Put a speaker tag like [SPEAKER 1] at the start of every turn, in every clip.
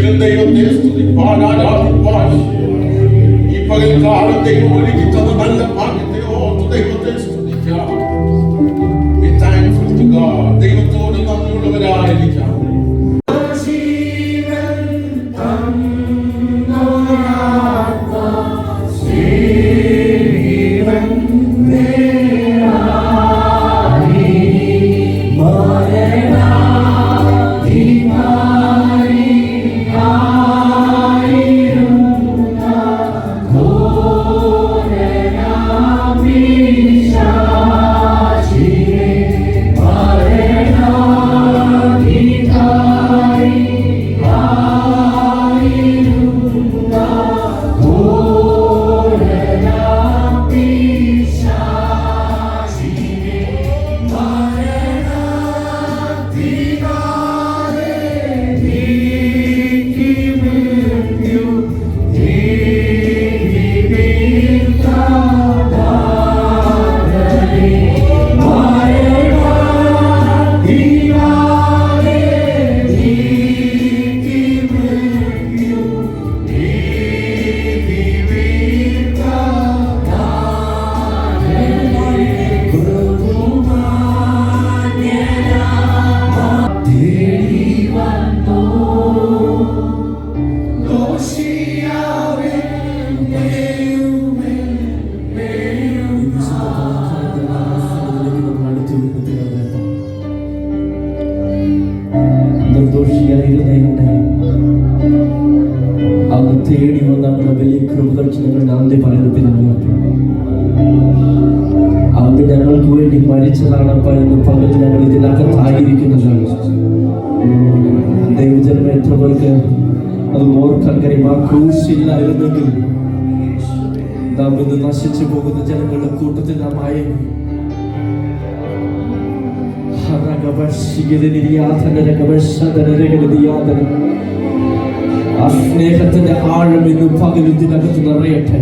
[SPEAKER 1] ഉണ്ടെങ്കിലും ദൈവത്തെ സ്തുതിപ്പാൻ ആരാധിപ്പാൻ ഈ പകൽക്കാലം ദൈവം ഒരുക്കി തന്ന നല്ല ഭാഗ്യത്തെ ഓർത്ത് ദൈവത്തെ സ്തുതിക്കാം. Be thankful to God. ദൈവത്തോട് നന്ദിയുള്ളവരായിരിക്കാം.
[SPEAKER 2] അങ്ങ് തേടി വന്ന നമ്മുടെ വലിയ കൃപകൾക്ക് ഞങ്ങൾ നന്ദി പറയുന്നു. അങ്ങ് ഞങ്ങൾക്ക് വേണ്ടി മരിച്ചതാണ് എന്ന് പകൽ ഞങ്ങൾ ഇതിനകത്തായിരിക്കുന്നതാണ്. ദൈവജനം എത്ര പേർക്ക് അത് ഓർക്കാൻ കഴിയും. ആ ക്രൂശില്ലായിരുന്നെങ്കിൽ നാം ഇന്ന് നശിച്ചു പോകുന്ന ജനങ്ങളുടെ കൂട്ടത്തിൽ നാം ആയിരുന്നു. ആ സ്നേഹത്തിന്റെ ആഴം ഇന്ന് പകലുതിനകത്ത് നിറയട്ടെ.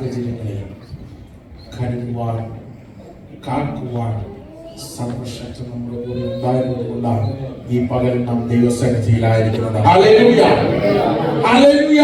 [SPEAKER 1] സാഹചര്യങ്ങളിൽ കരുതുവാൻ, കാക്കുവാൻ സർവശക്തി നമ്മുടെ കൂടെ ഉണ്ടായിരുന്നത് കൊണ്ടാണ് ഈ പകൽ നാം ദൈവസന്നിധിയിലായിരിക്കുന്നത്. Hallelujah, hallelujah.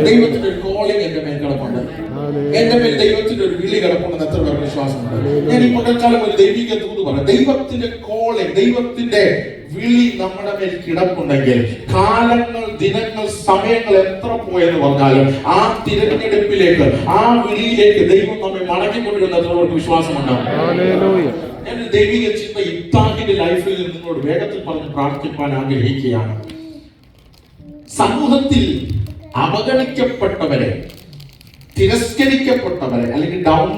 [SPEAKER 1] ദൈവത്തിന്റെ ഒരു കോളിംഗ് എന്റെ മേൽ കിടപ്പുണ്ട്. എന്റെ മേൽ ദൈവത്തിന്റെ ഒരു വിളി കിടപ്പുണ്ടെന്ന് എത്ര പേർക്ക് വിശ്വാസമുണ്ട്? ഞാൻ ഈ പകൽക്കാലം ഒരു ദൈവിക ദൂത് പറയാം. ദൈവത്തിന്റെ കോളിംഗ്, ദൈവത്തിന്റെ വിളി നമ്മുടെ മേൽ കിടപ്പുണ്ടെങ്കിൽ കാലങ്ങൾ, ദിനങ്ങൾ, സമയങ്ങൾ എത്ര പോയെന്ന് പറഞ്ഞാലും ആ തിരഞ്ഞെടുപ്പിലേക്ക്, ആ വിളിയിലേക്ക് ദൈവം നമ്മെ മടക്കിക്കൊണ്ടിരുന്ന എത്ര പേർക്ക് വിശ്വാസമുണ്ടാവും? ഞാൻ ദൈവിക ചിന്ത ഇത്താഹിന്റെ ലൈഫിൽ നിങ്ങളോട് വേഗത്തിൽ പറഞ്ഞ് പ്രാർത്ഥിക്കാൻ ആഗ്രഹിക്കുകയാണ്. സമൂഹത്തിൽ അവഗണിക്കപ്പെട്ടവരെ, തിരസ്കരിക്കപ്പെട്ടവരെ, അല്ലെങ്കിൽ ഡൗൺ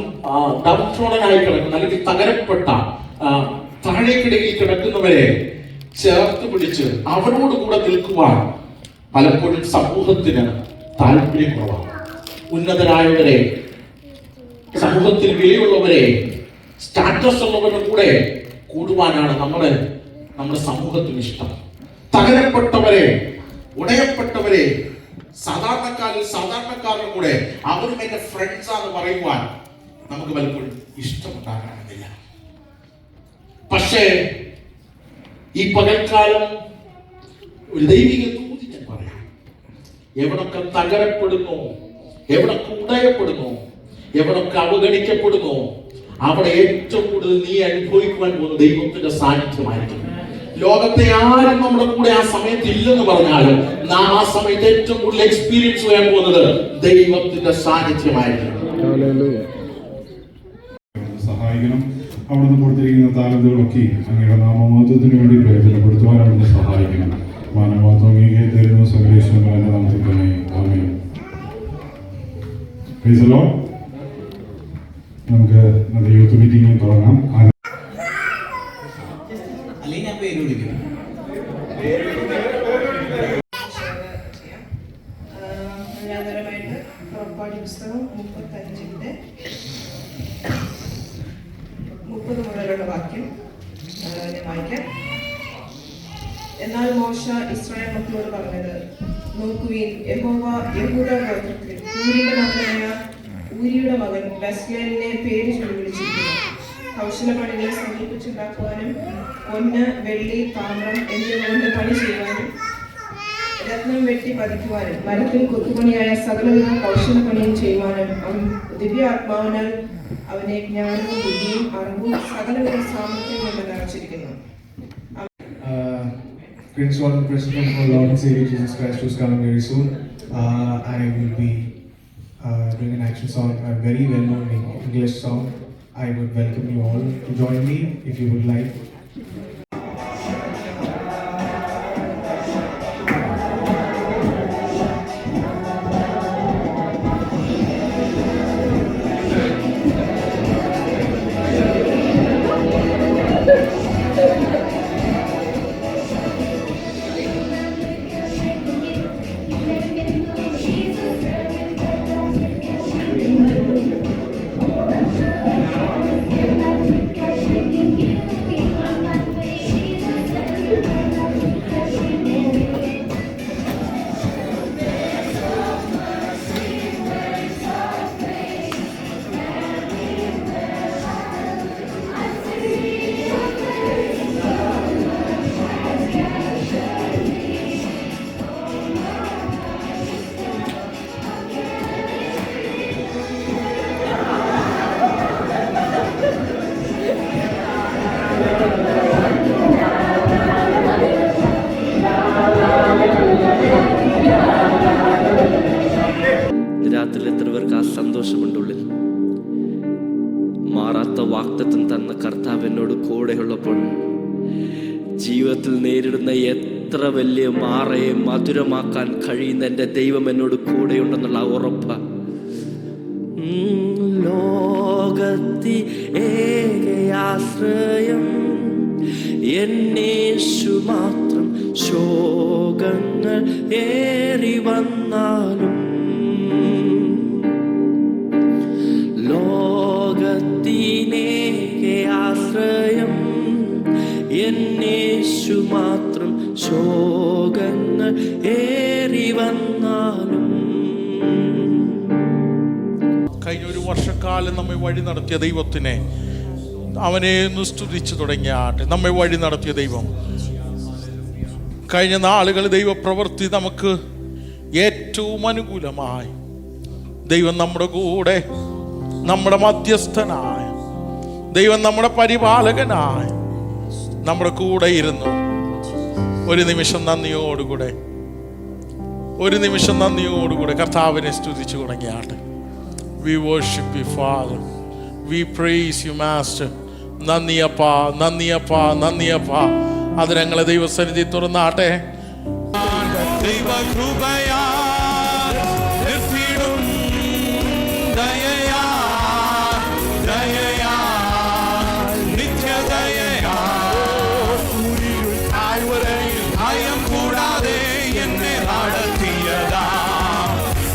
[SPEAKER 1] ട്രോഡനായി കിടക്കുന്ന, അല്ലെങ്കിൽ തകരപ്പെട്ട, താഴേക്കിടയിൽ കിടക്കുന്നവരെ ചേർത്ത് പിടിച്ച് അവരോട് കൂടെ നിൽക്കുവാൻ പലപ്പോഴും സമൂഹത്തിന് താല്പര്യക്കുറവാണ്. ഉന്നതരായവരെ, സമൂഹത്തിൽ വിലയുള്ളവരെ, സ്റ്റാറ്റസ് ഉള്ളവരുടെ കൂടെ കൂടുവാനാണ് നമ്മുടെ സമൂഹത്തിന് ഇഷ്ടം. തകരപ്പെട്ടവരെ, ഉടയപ്പെട്ടവരെ, സാധാരണക്കാരുടെ കൂടെ അവരും എന്റെ ഫ്രണ്ട്സ് ആണെന്ന് പറയുവാൻ നമുക്ക് പലപ്പോഴും ഇഷ്ടമുണ്ടാകണമെന്നില്ല. പക്ഷേ ഈ പകൽക്കാലം ഒരു ദൈവിക ദൂത് ഞാൻ പറയാം. എവിടൊക്കെ തകരപ്പെടുന്നു, എവിടൊക്കെ ഉടയപ്പെടുന്നു, എവിടൊക്കെ അവഗണിക്കപ്പെടുന്നു, അവിടെ ഏറ്റവും കൂടുതൽ നീ അനുഭവിക്കുവാൻ പോകുന്ന ദൈവത്തിന്റെ സാന്നിധ്യമായിരിക്കും. ലോകത്തെ ആരും നമ്മുടെ കൂടെ ആ സമയത്ത് ഇല്ലെന്ന് പറഞ്ഞാലും നാം ആ സമയത്ത് ഏറ്റവും കൂടുതൽ എക്സ്പീരിയൻസ് ചെയ്യാൻ പോകുന്നത് ദൈവത്തിന്റെ സാന്നിധ്യമായിരിക്കും.
[SPEAKER 3] സഹായിക്കണം. അവിടുന്ന് കൊടുത്തിരിക്കുന്ന താലന്തുകളൊക്കെ അങ്ങയുടെ നാമമഹത്വത്തിന് വേണ്ടി പ്രയോജനപ്പെടുത്തുവാൻ അവിടുന്ന് സഹായിക്കണം. മാനവത്വം അങ്ങേക്ക് തരുന്നു. സകലേശ്വരൻ എന്റെ നാമത്തിൽ തന്നെ ആമേൻ. Praise the Lord. നമുക്ക് ഇന്നത്തെ യൂത്ത് മീറ്റിംഗ് തുടങ്ങാം.
[SPEAKER 4] പുറപ്പാടി പുസ്തകം 36 മോശ ഇസ്രായേൽ മക്കളോട് പറഞ്ഞത്, നോക്കുവിൻ, യഹോവ യഹൂദ ഗോത്രത്തിൽ ഊരിയുടെ മകനായ ഊരിയുടെ മകൻ ബെസ്ലേലിനെ പേര് ചൊല്ലി വിളിച്ചിരിക്കുന്നു. കൗശലപണികളെ സമീപിച്ചുണ്ടാക്കുവാനും പൊന്ന്, വെള്ളി, താമ്രം എന്നിവ കൊണ്ട് പണി ചെയ്യുവാനും രത്നം വെട്ടി പതിക്കുവാനും മരത്തിൽ കൊത്തുപണിയായ സകലവിധ കൗശലപണിയും ചെയ്യുവാനും ദിവ്യാത്മാവിനാൽ അവനെ ജ്ഞാനവും ബുദ്ധിയും അറിവും സകലവിധ സാമർത്ഥ്യം കൊണ്ട് നിറച്ചിരിക്കുന്നു.
[SPEAKER 5] Greetings to all the President of our Lord and Savior Jesus Christ, who is coming very soon. I will be doing an action song, a very well-known English song. I would welcome you all to join me if you would like.
[SPEAKER 2] രാത്രിയിൽ എത്ര പേർക്ക് ആ സന്തോഷമുണ്ട് ഉള്ളിൽ? മാറാത്ത വാഗ്ദത്തം തന്ന കർത്താവ് എന്നോട് കൂടെയുള്ളപ്പോൾ ജീവിതത്തിൽ നേരിടുന്ന എത്ര വലിയ മാറയെ മധുരമാക്കാൻ കഴിയുന്ന എൻ്റെ ദൈവം എന്നോട് കൂടെയുണ്ടെന്നുള്ള ഉറപ്പ. ലോകത്തി ഏകയാശ്രയം എന്നേശു മാത്രം. ശോകങ്ങൾ ഏറി വന്നാലും ലോകത്തിനേകെ ആശ്രയം എന്നേശു മാത്രം. ശോകങ്ങൾ ഏറി വന്നാലും.
[SPEAKER 1] കഴിഞ്ഞ ഒരു വർഷക്കാലം നമ്മെ വഴി നടത്തിയ ദൈവത്തിനെ അവനെ ഒന്ന് സ്തുതിച്ചു തുടങ്ങിയാട്ടെ. നമ്മെ വഴി നടത്തിയ ദൈവം, കഴിഞ്ഞ നാളുകൾ ദൈവപ്രവൃത്തി നമുക്ക് ഏറ്റവും അനുകൂലമായി ദൈവം നമ്മുടെ കൂടെ, നമ്മുടെ മധ്യസ്ഥനായ ദൈവം, നമ്മുടെ പരിപാലകനായ നമ്മുടെ കൂടെ ഇരുന്നു. ഒരു നിമിഷം നന്ദിയോടുകൂടെ കർത്താവിനെ സ്തുതിച്ചു തുടങ്ങിയാട്ടെ. We worship you, Father. We praise you, Master. നന്ദിയപ്പാ. അതിരങ്ങളെ ദൈവസന്നിധി തുറന്നാട്ടെ.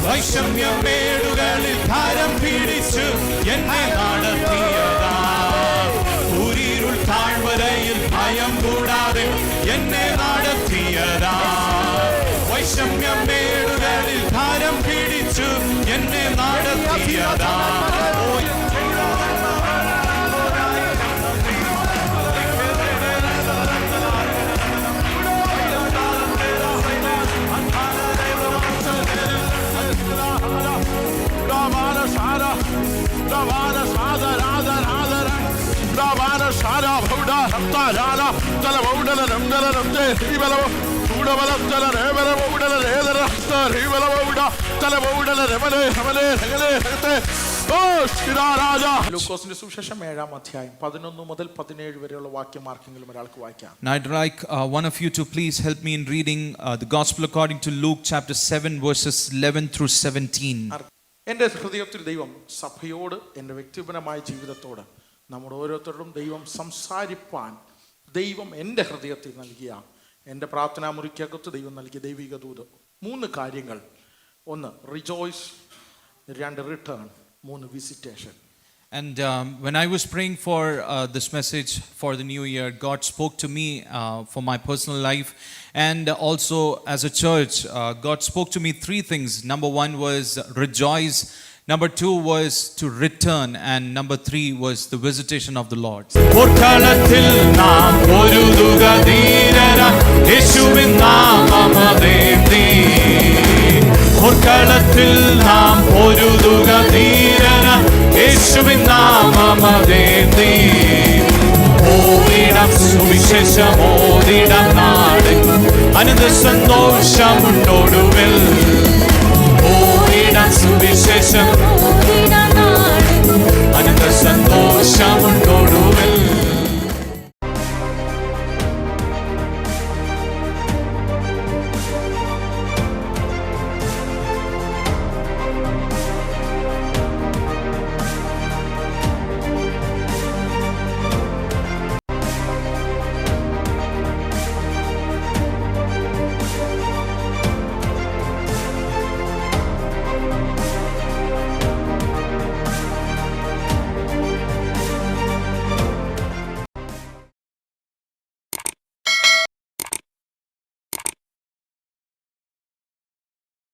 [SPEAKER 6] വൈഷമ്യമേടുകളിൽ കരം പിടിച്ചു എന്നെ നടത്തിയതാ. ഊരിരുൾ താഴ്വരയിൽ ഭയം കൂടാതെ എന്നെ നടത്തിയതാ. വൈഷമ്യമേടുകളിൽ കരം പിടിച്ചു എന്നെ നടത്തിയതാ.
[SPEAKER 1] ലൂക്കോസിന്റെ സുവിശേഷം 7-ാം അധ്യായം 11 മുതൽ 17 വരെയുള്ള വാക്യമാർക്കെങ്കിലും ഒരാൾക്ക് വായിക്കാം.
[SPEAKER 7] Now I'd like one of you to please help me in reading the Gospel according to Luke chapter 7 verses 11 through 17.
[SPEAKER 1] എൻ്റെ ഹൃദയത്തിൽ ദൈവം സഭയോട്, എൻ്റെ വ്യക്തിപരമായ ജീവിതത്തോട്, നമ്മുടെ ഓരോരുത്തരോടും ദൈവം സംസാരിപ്പാൻ ദൈവം എൻ്റെ ഹൃദയത്തിൽ നൽകിയ, എൻ്റെ പ്രാർത്ഥനാ മുറിക്കകത്ത് ദൈവം നൽകിയ ദൈവിക ദൂത് 3 കാര്യങ്ങൾ. 1 rejoice, 2 return, 3 visitation.
[SPEAKER 7] And when I was praying for this message for the new year, God spoke to me for my personal life, and also as a church, God spoke to me three things. Number one was rejoice. Number two was to return, and number three was the visitation of the Lord.
[SPEAKER 6] പൊർക്കളത്തിൽ നാം പൊരുതുക ധീരരായി യേശുവിൻ നാമമതേന്തി. പൊർക്കളത്തിൽ നാം പൊരുതുക ധീരരായി യേശുവിൻ നാമമതേന്തി. ഓടിടം സുവിശേഷം ഓടിടം നാട് അനന്ത സന്തോഷമുണ്ടൊടുവിൽ. ഓടിടം സുവിശേഷം